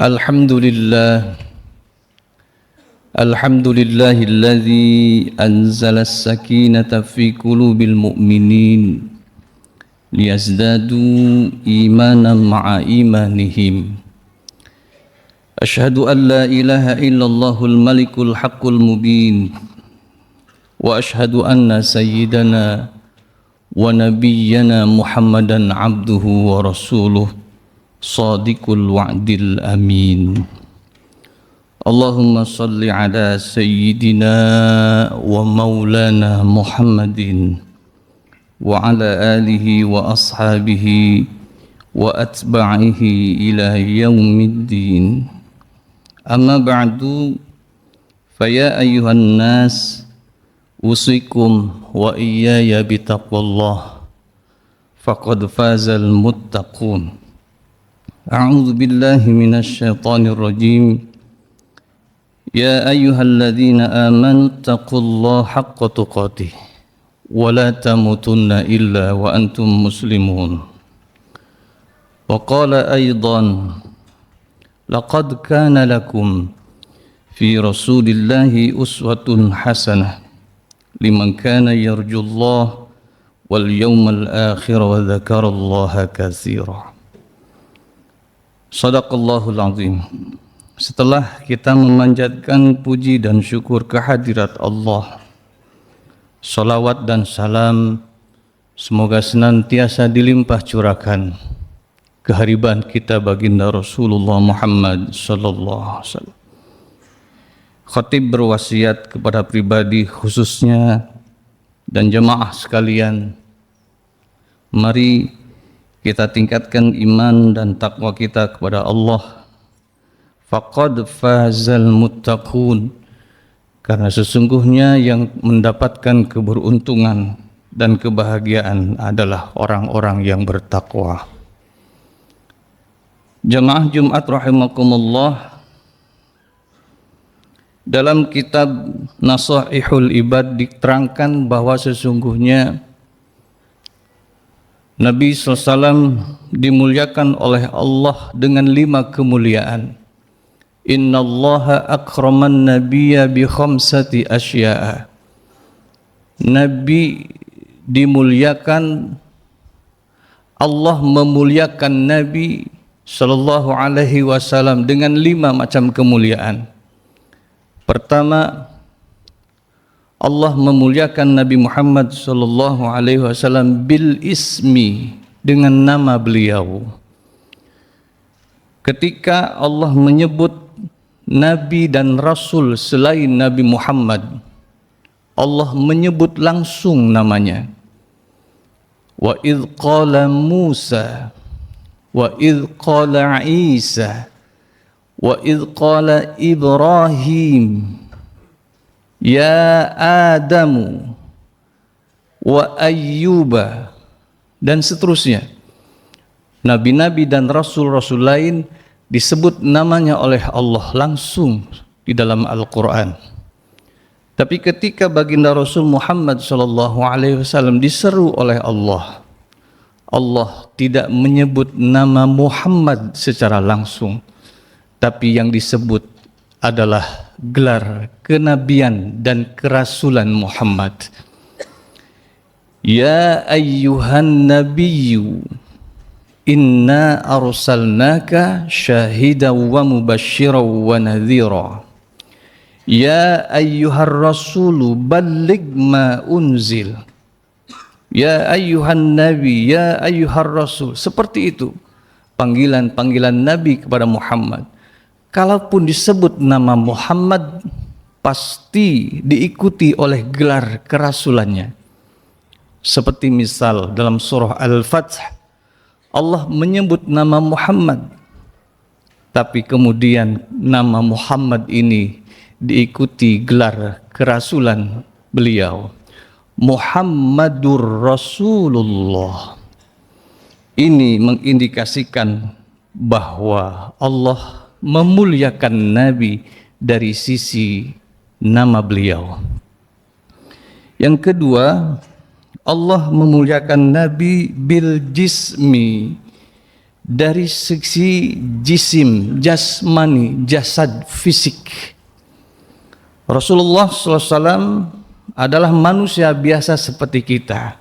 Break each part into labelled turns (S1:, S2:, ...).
S1: Alhamdulillah, alhamdulillahilladzi anzala as-sakinata fi qulubil mu'minin liyazdadu imanan ma'a imanihim. Ashhadu an la ilaha illallahul malikul haqqul mubin wa ashhadu anna sayyidana wa nabiyyana Muhammadan abduhu wa rasuluh Sadiqul wa'dil amin. Allahumma salli ala sayyidina wa maulana Muhammadin wa ala alihi wa ashabihi wa atba'ihi ila yaumiddin. Amma ba'du, faya ayyuhan nas, usikum wa iyaya bitaqwallah, faqad fazal muttaqun. A'udzu billahi minasy syaithanir rajim. Ya ayyuhalladzina amanu taqullaha haqqa tuqatih wa la tamutunna illa wa antum muslimun. Wa qala aidan laqad kana lakum fi rasulillahi uswatun hasanah liman kana yarjullaha wal yawmal akhir wa dzakarallaha katsira. Shadaqallahul azim. Setelah kita memanjatkan puji dan syukur kehadirat Allah, salawat dan salam semoga senantiasa dilimpah curahkan kehariban kita baginda Rasulullah Muhammad sallallahu alaihi wasallam. Khatib berwasiat kepada pribadi khususnya dan jemaah sekalian, mari kita tingkatkan iman dan takwa kita kepada Allah. Faqad fazal muttaqun, karena sesungguhnya yang mendapatkan keberuntungan dan kebahagiaan adalah orang-orang yang bertakwa. Jemaah Jumat rahimakumullah, dalam kitab Nasaihul Ibad diterangkan bahwa sesungguhnya Nabi SAW dimuliakan oleh Allah dengan 5 kemuliaan. Innallaha akraman nabiyya bi khamsati asya'a. Nabi dimuliakan, Allah memuliakan Nabi sallallahu alaihi wasallam dengan 5 macam kemuliaan. Pertama, Allah memuliakan Nabi Muhammad sallallahu alaihi wasallam bil ismi, dengan nama beliau. Ketika Allah menyebut nabi dan rasul selain Nabi Muhammad, Allah menyebut langsung namanya. Wa idz qala Musa, wa idz qala Isa, wa idz qala Ibrahim, ya Adamu wa Ayyuba, dan seterusnya. Nabi-nabi dan rasul-rasul lain disebut namanya oleh Allah langsung di dalam Al-Quran. Tapi ketika baginda Rasul Muhammad SAW diseru oleh Allah, Allah tidak menyebut nama Muhammad secara langsung, tapi yang disebut adalah gelar kenabian dan kerasulan Muhammad. Ya ayyuhan nabiyyu inna arsalnaka syahidan wa mubasysyiran wa nadhira. Ya ayyuhar rasulu balligh ma unzil. Ya ayyuhan nabi, ya ayyuhar rasul. Seperti itu panggilan-panggilan Nabi kepada Muhammad. Kalaupun disebut nama Muhammad, pasti diikuti oleh gelar kerasulannya. Seperti misal dalam surah Al-Fath, Allah menyebut nama Muhammad, tapi kemudian nama Muhammad ini diikuti gelar kerasulan beliau, Muhammadur Rasulullah. Ini mengindikasikan bahwa Allah memuliakan Nabi dari sisi nama beliau. Yang kedua, Allah memuliakan Nabi bil jismi, dari sisi jisim, jasmani, jasad, fisik. Rasulullah SAW adalah manusia biasa seperti kita.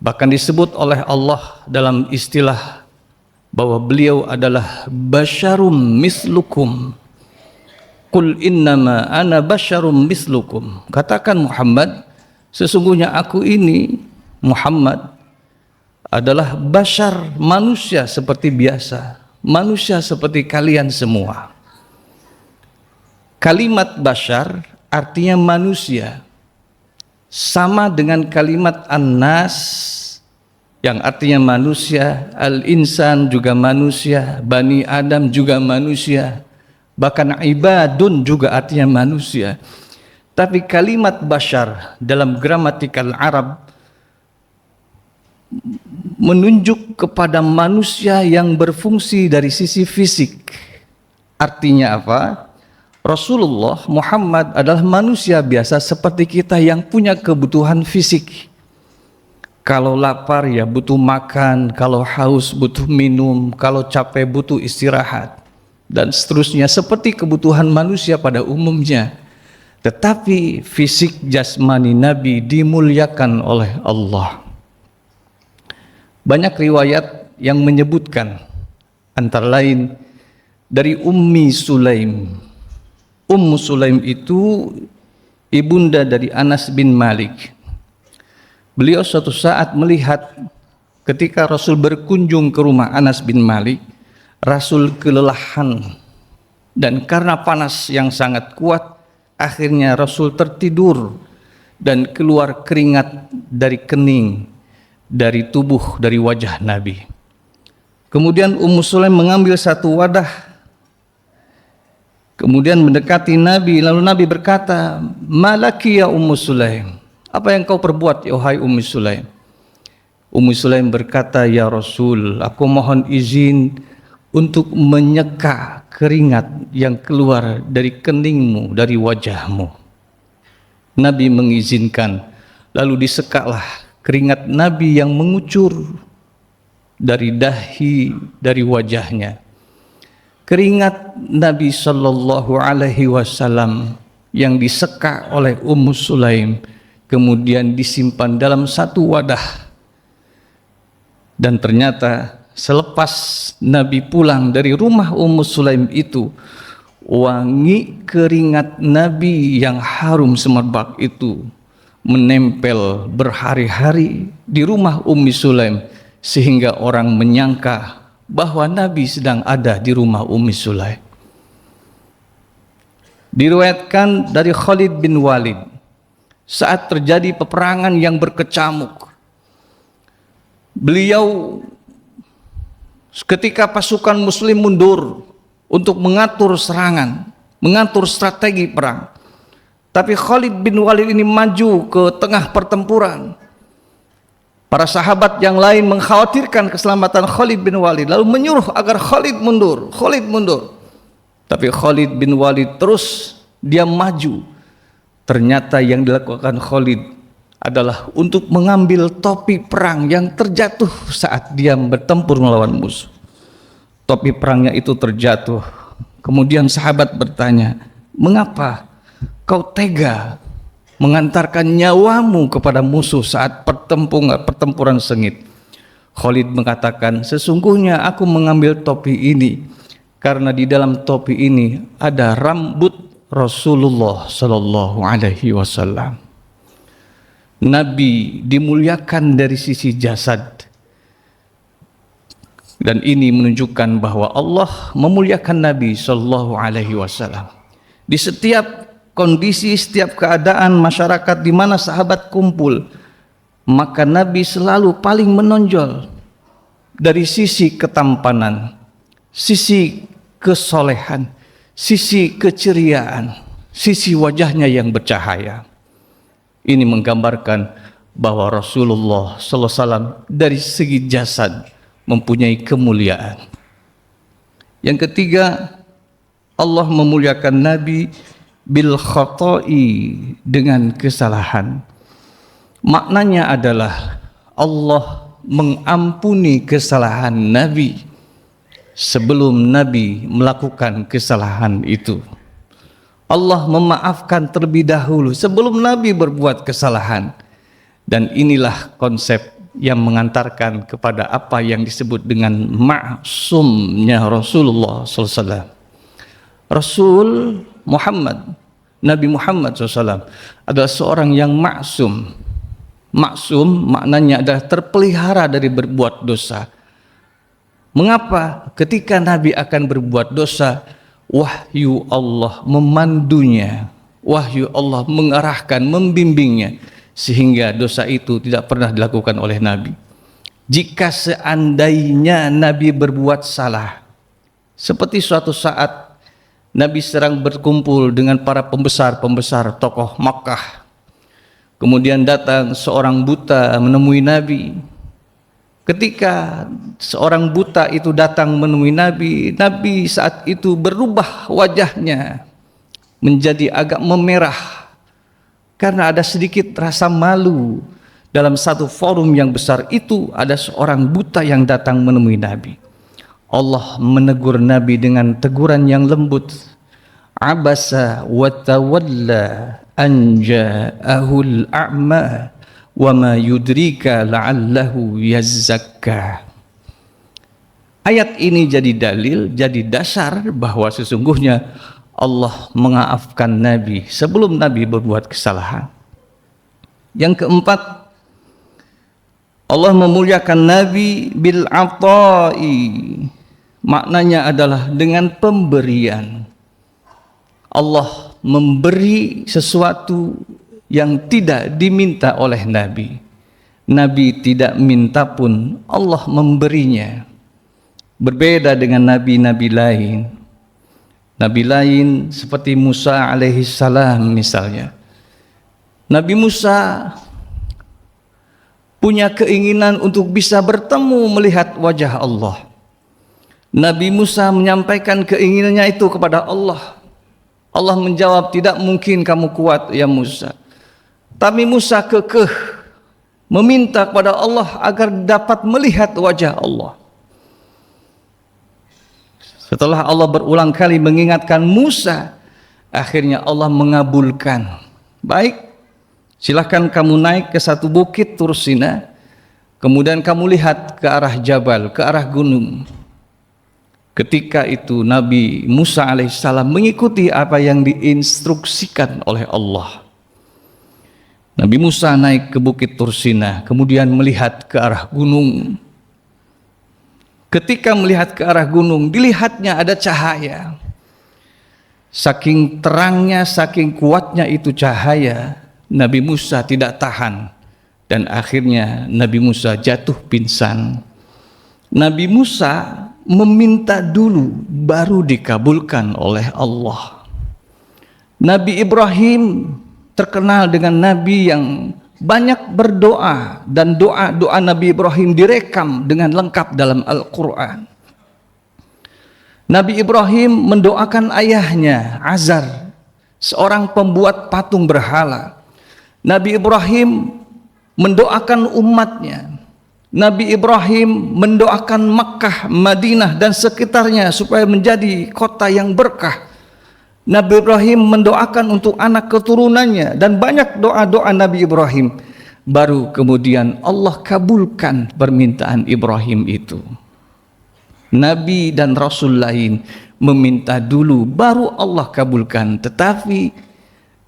S1: Bahkan disebut oleh Allah dalam istilah bahwa beliau adalah basyarum mislukum. Qul innama ana basyarum mislukum. Katakan Muhammad, sesungguhnya aku ini Muhammad adalah basyar, manusia seperti biasa, manusia seperti kalian semua. Kalimat basyar artinya manusia, sama dengan kalimat an-nas yang artinya manusia, al-insan juga manusia, bani Adam juga manusia, bahkan ibadun juga artinya manusia. Tapi kalimat basyar dalam gramatikal Arab menunjuk kepada manusia yang berfungsi dari sisi fisik. Artinya apa? Rasulullah Muhammad adalah manusia biasa seperti kita yang punya kebutuhan fisik. Kalau lapar ya butuh makan, kalau haus butuh minum, kalau capek butuh istirahat, dan seterusnya seperti kebutuhan manusia pada umumnya. Tetapi fisik jasmani Nabi dimuliakan oleh Allah. Banyak riwayat yang menyebutkan, antara lain dari Ummi Sulaim. Ummu Sulaim itu ibunda dari Anas bin Malik. Beliau suatu saat melihat ketika Rasul berkunjung ke rumah Anas bin Malik, Rasul kelelahan, dan karena panas yang sangat kuat, akhirnya Rasul tertidur dan keluar keringat dari kening, dari tubuh, dari wajah Nabi. Kemudian Ummu Sulaim mengambil satu wadah, kemudian mendekati Nabi, lalu Nabi berkata, "Malaki ya Ummu Sulaim, apa yang kau perbuat ya wahai Ummu Sulaim?" Ummu Sulaim berkata, "Ya Rasul, aku mohon izin untuk menyeka keringat yang keluar dari keningmu, dari wajahmu." Nabi mengizinkan, lalu disekaklah keringat Nabi yang mengucur dari dahi, dari wajahnya. Keringat Nabi Sallallahu Alaihi Wasallam yang disekak oleh Ummu Sulaim kemudian disimpan dalam satu wadah. Dan ternyata selepas Nabi pulang dari rumah Ummu Sulaim itu, wangi keringat Nabi yang harum semerbak itu menempel berhari-hari di rumah Ummi Sulaim, sehingga orang menyangka bahwa Nabi sedang ada di rumah Ummi Sulaim. Diriwayatkan dari Khalid bin Walid, saat terjadi peperangan yang berkecamuk, beliau ketika pasukan muslim mundur untuk mengatur serangan, mengatur strategi perang, tapi Khalid bin Walid ini maju ke tengah pertempuran. Para sahabat yang lain mengkhawatirkan keselamatan Khalid bin Walid, lalu menyuruh agar Khalid mundur, Khalid mundur. Tapi Khalid bin Walid terus dia maju. Ternyata yang dilakukan Khalid adalah untuk mengambil topi perang yang terjatuh saat dia bertempur melawan musuh. Topi perangnya itu terjatuh. Kemudian sahabat bertanya, "Mengapa kau tega mengantarkan nyawamu kepada musuh saat pertempuran sengit?" Khalid mengatakan, "Sesungguhnya aku mengambil topi ini karena di dalam topi ini ada rambut Rasulullah Sallallahu Alaihi Wasallam." Nabi dimuliakan dari sisi jasad, dan ini menunjukkan bahwa Allah memuliakan Nabi Sallallahu Alaihi Wasallam. Di setiap kondisi, setiap keadaan masyarakat di mana sahabat kumpul, maka Nabi selalu paling menonjol dari sisi ketampanan, sisi kesolehan, sisi keceriaan, sisi wajahnya yang bercahaya. Ini menggambarkan bahwa Rasulullah SAW dari segi jasad mempunyai kemuliaan. Yang ketiga, Allah memuliakan Nabi bil khata'i, dengan kesalahan. Maknanya adalah Allah mengampuni kesalahan Nabi sebelum Nabi melakukan kesalahan itu. Allah memaafkan terlebih dahulu sebelum Nabi berbuat kesalahan. Dan inilah konsep yang mengantarkan kepada apa yang disebut dengan ma'sumnya Rasulullah SAW. Rasul Muhammad, Nabi Muhammad SAW adalah seorang yang maksum. Maksum maknanya adalah terpelihara dari berbuat dosa. Mengapa? Ketika Nabi akan berbuat dosa, wahyu Allah memandunya, wahyu Allah mengarahkan, membimbingnya, sehingga dosa itu tidak pernah dilakukan oleh Nabi. Jika seandainya Nabi berbuat salah, seperti suatu saat Nabi sedang berkumpul dengan para pembesar-pembesar tokoh Makkah, kemudian datang seorang buta menemui Nabi. Ketika seorang buta itu datang menemui Nabi, Nabi saat itu berubah wajahnya menjadi agak memerah karena ada sedikit rasa malu. Dalam satu forum yang besar itu ada seorang buta yang datang menemui Nabi. Allah menegur Nabi dengan teguran yang lembut. Abasa wa tawalla an ja'ahul a'ma wa ma yudrika la'allahu yazzakka. Ayat ini jadi dalil, jadi dasar bahwa sesungguhnya Allah memaafkan Nabi sebelum Nabi berbuat kesalahan. Yang keempat, Allah memuliakan Nabi bil ata'i. Maknanya adalah dengan pemberian. Allah memberi sesuatu yang tidak diminta oleh Nabi. Nabi tidak minta pun Allah memberinya. Berbeda dengan nabi-nabi lain. Nabi lain seperti Musa alaihi salam misalnya. Nabi Musa punya keinginan untuk bisa bertemu melihat wajah Allah. Nabi Musa menyampaikan keinginannya itu kepada Allah. Allah menjawab, tidak mungkin kamu kuat ya Musa. Tapi Musa kekeh meminta kepada Allah agar dapat melihat wajah Allah. Setelah Allah berulang kali mengingatkan Musa, akhirnya Allah mengabulkan. Baik, silakan kamu naik ke satu bukit Tursina, kemudian kamu lihat ke arah jabal, ke arah gunung. Ketika itu Nabi Musa alaihissalam mengikuti apa yang diinstruksikan oleh Allah. Nabi Musa naik ke bukit Tursina, kemudian melihat ke arah gunung. Ketika melihat ke arah gunung, dilihatnya ada cahaya. Saking terangnya, saking kuatnya itu cahaya, Nabi Musa tidak tahan. Dan akhirnya Nabi Musa jatuh pingsan. Nabi Musa meminta dulu, baru dikabulkan oleh Allah. Nabi Ibrahim terkenal dengan Nabi yang banyak berdoa, dan doa-doa Nabi Ibrahim direkam dengan lengkap dalam Al-Quran. Nabi Ibrahim mendoakan ayahnya Azar, seorang pembuat patung berhala. Nabi Ibrahim mendoakan umatnya. Nabi Ibrahim mendoakan Makkah, Madinah dan sekitarnya supaya menjadi kota yang berkah. Nabi Ibrahim mendoakan untuk anak keturunannya dan banyak doa-doa Nabi Ibrahim. Baru kemudian Allah kabulkan permintaan Ibrahim itu. Nabi dan Rasul lain meminta dulu, baru Allah kabulkan. Tetapi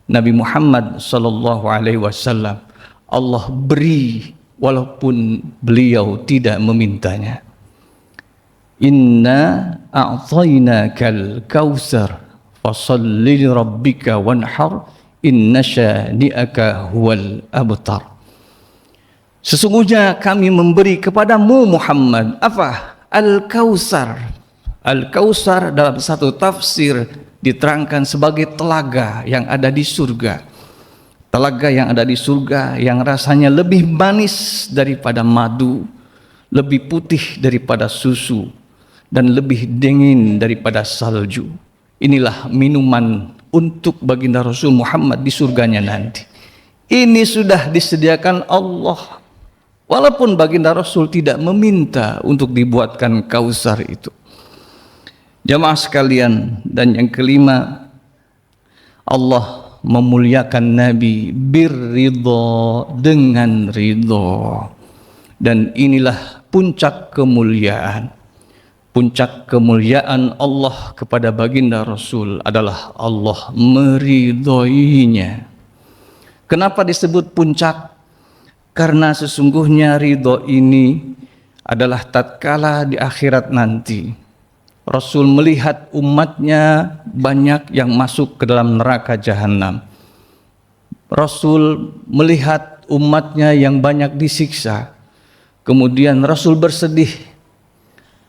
S1: Nabi Muhammad SAW Allah beri walaupun beliau tidak memintanya. Inna a'tainakal kautsar fasalli rabbika wanhar inna syani'aka huwal abtar. Sesungguhnya kami memberi kepadamu Muhammad apa? Al-Kautsar. Al-Kautsar dalam satu tafsir diterangkan sebagai telaga yang ada di surga. Telaga yang ada di surga yang rasanya lebih manis daripada madu, lebih putih daripada susu, dan lebih dingin daripada salju. Inilah minuman untuk baginda Rasul Muhammad di surganya nanti. Ini sudah disediakan Allah. Walaupun baginda Rasul tidak meminta untuk dibuatkan Kautsar itu. Jamaah sekalian, dan yang kelima, Allah memuliakan Nabi birridho, dengan ridho. Dan inilah puncak kemuliaan. Puncak kemuliaan Allah kepada baginda Rasul adalah Allah meridhoinya. Kenapa disebut puncak? Karena sesungguhnya ridho ini adalah tatkala di akhirat nanti Rasul melihat umatnya banyak yang masuk ke dalam neraka jahanam. Rasul melihat umatnya yang banyak disiksa. Kemudian Rasul bersedih.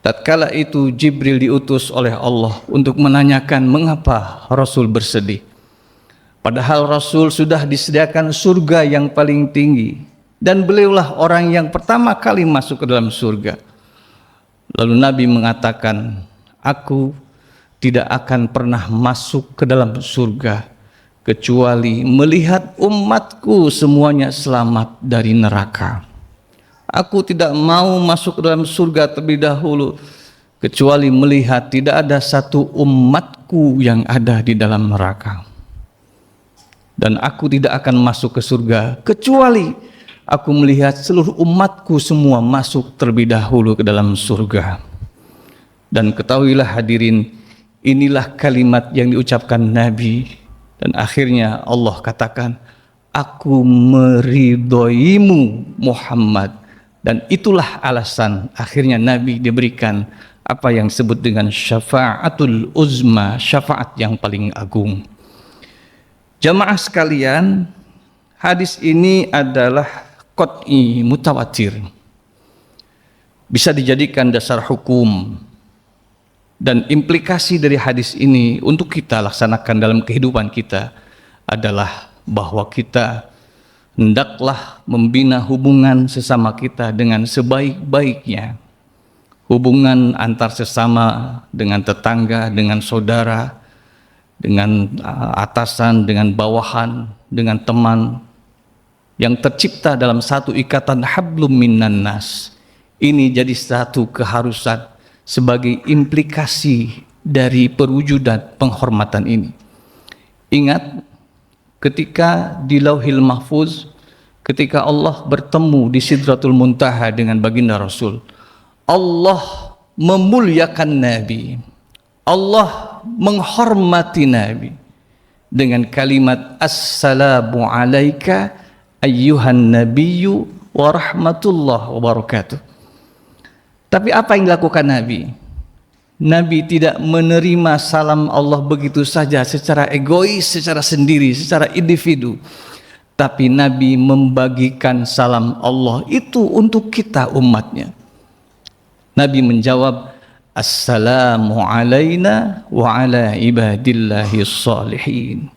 S1: Tatkala itu Jibril diutus oleh Allah untuk menanyakan mengapa Rasul bersedih. Padahal Rasul sudah disediakan surga yang paling tinggi, dan beliaulah orang yang pertama kali masuk ke dalam surga. Lalu Nabi mengatakan, aku tidak akan pernah masuk ke dalam surga kecuali melihat umatku semuanya selamat dari neraka. Aku tidak mau masuk ke dalam surga terlebih dahulu kecuali melihat tidak ada satu umatku yang ada di dalam neraka. Dan aku tidak akan masuk ke surga kecuali aku melihat seluruh umatku semua masuk terlebih dahulu ke dalam surga. Dan ketahuilah hadirin, inilah kalimat yang diucapkan Nabi. Dan akhirnya Allah katakan, aku meridhoimu Muhammad. Dan itulah alasan akhirnya Nabi diberikan apa yang disebut dengan syafa'atul uzma, syafaat yang paling agung. Jamaah sekalian, hadis ini adalah qat'i mutawatir. Bisa dijadikan dasar hukum. Dan implikasi dari hadis ini untuk kita laksanakan dalam kehidupan kita adalah bahwa kita hendaklah membina hubungan sesama kita dengan sebaik-baiknya. Hubungan antar sesama, dengan tetangga, dengan saudara, dengan atasan, dengan bawahan, dengan teman yang tercipta dalam satu ikatan hablum minan nas. Ini jadi satu keharusan sebagai implikasi dari perwujudan penghormatan ini. Ingat, ketika di Lauhil Mahfuz, ketika Allah bertemu di Sidratul Muntaha dengan baginda Rasul, Allah memuliakan Nabi, Allah menghormati Nabi dengan kalimat Assalamu alaika ayyuhan nabiyyu wa rahmatullah wa barakatuh. Tapi apa yang dilakukan Nabi? Nabi tidak menerima salam Allah begitu saja secara egois, secara sendiri, secara individu. Tapi Nabi membagikan salam Allah itu untuk kita umatnya. Nabi menjawab, Assalamu alaina wa ala ibadillahi shalihin.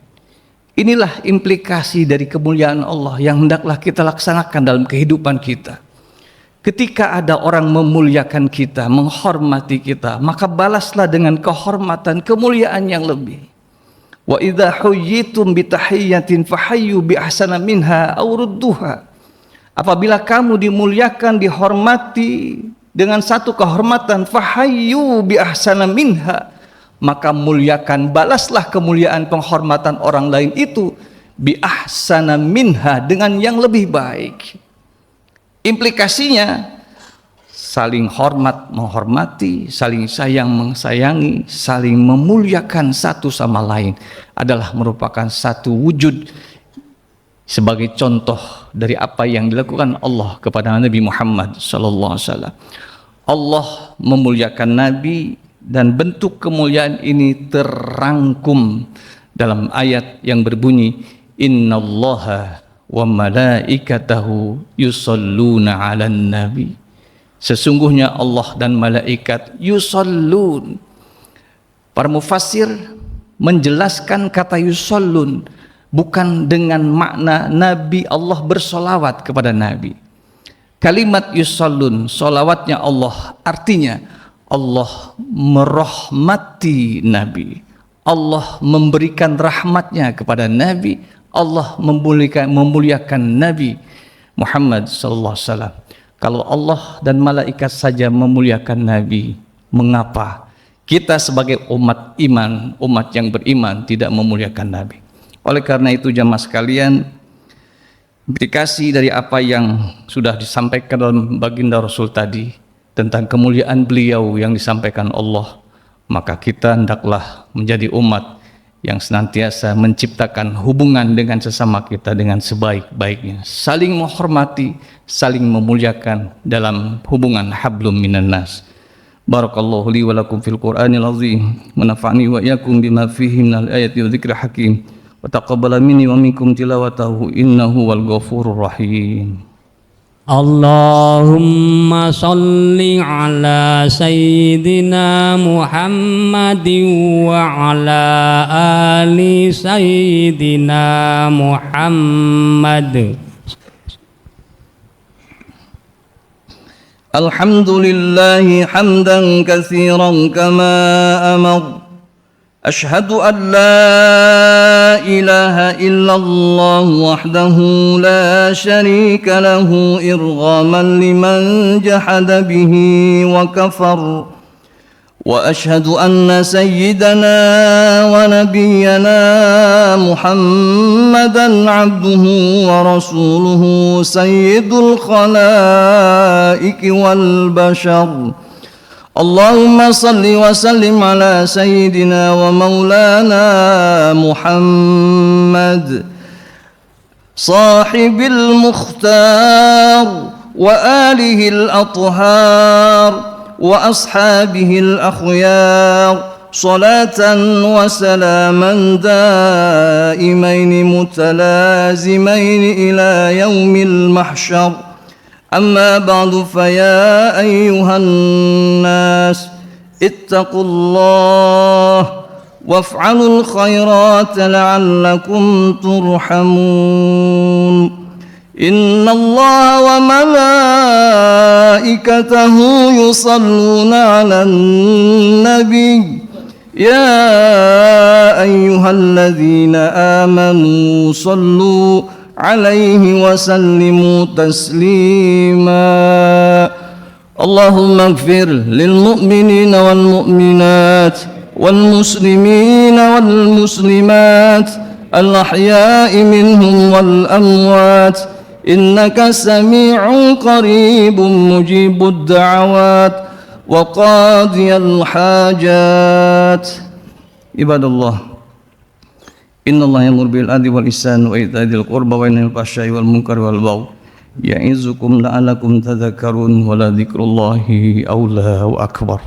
S1: Inilah implikasi dari kemuliaan Allah yang hendaklah kita laksanakan dalam kehidupan kita. Ketika ada orang memuliakan kita, menghormati kita, maka balaslah dengan kehormatan, kemuliaan yang lebih. Wa idza huyyitum bi tahiyyatin fahayyu bi ahsana minha aw rudduha. Apabila kamu dimuliakan, dihormati dengan satu kehormatan, fahayyu bi ahsana minha, maka muliakan, balaslah kemuliaan penghormatan orang lain itu bi ahsana minha, dengan yang lebih baik. Implikasinya saling hormat menghormati, saling sayang mensayangi, saling memuliakan satu sama lain adalah merupakan satu wujud sebagai contoh dari apa yang dilakukan Allah kepada Nabi Muhammad sallallahu alaihi wasallam. Allah memuliakan Nabi, dan bentuk kemuliaan ini terangkum dalam ayat yang berbunyi innallaha wa malaikatahu yusalluna 'alan nabi. Sesungguhnya Allah dan malaikat yusallun. Para mufassir menjelaskan kata yusallun bukan dengan makna Nabi Allah bersolawat kepada Nabi. Kalimat yusallun, solawatnya Allah, artinya Allah merahmati Nabi, Allah memberikan rahmatnya kepada Nabi, Allah memuliakan Nabi Muhammad sallallahu alaihi wasallam. Kalau Allah dan malaikat saja memuliakan Nabi, mengapa kita sebagai umat iman, umat yang beriman tidak memuliakan Nabi. Oleh karena itu jamaah sekalian, implikasi dari apa yang sudah disampaikan dalam baginda Rasul tadi tentang kemuliaan beliau yang disampaikan Allah, maka kita hendaklah menjadi umat yang senantiasa menciptakan hubungan dengan sesama kita dengan sebaik-baiknya, saling menghormati, saling memuliakan dalam hubungan hablum minan nas. Barakallahu li wa lakum fil Qur'anil azim, wa nafa'ni wa iyyakum bima fihi minal ayati wa dzikril hakim, wa taqabbala minni wa minkum tilawatahu innahu wal ghafurur rahim.
S2: Allahumma salli ala sayyidina Muhammadin wa ala ali sayyidina Muhammad.
S1: Alhamdulillahi hamdan katsiran kama amar. أشهد أن لا إله إلا الله وحده لا شريك له إرغاما لمن جحد به وكفر وأشهد أن سيدنا ونبينا محمدا عبده ورسوله سيد الخلائق والبشر. اللهم صل وسلم على سيدنا ومولانا محمد صاحب المختار وآله الأطهار وأصحابه الأخيار صلاة وسلاما دائمين متلازمين إلى يوم المحشر. أما بعد فيا أيها الناس اتقوا الله وافعلوا الخيرات لعلكم ترحمون. إن الله وملائكته يصلون على النبي يا أيها الذين آمنوا صلوا عليه وسلموا تسليما. اللهم اغفر للمؤمنين والمؤمنات والمسلمين والمسلمات الأحياء منهم والأموات إنك سميع قريب مجيب الدعوات وقاضي الحاجات. عباد الله، إن الله يأمر بالعدل والإحسان وإيتاء ذي القربى وينهى عن الفحشاء والمنكر والبغي يعظكم لعلكم تذكرون ولذكر الله أولى وأكبر.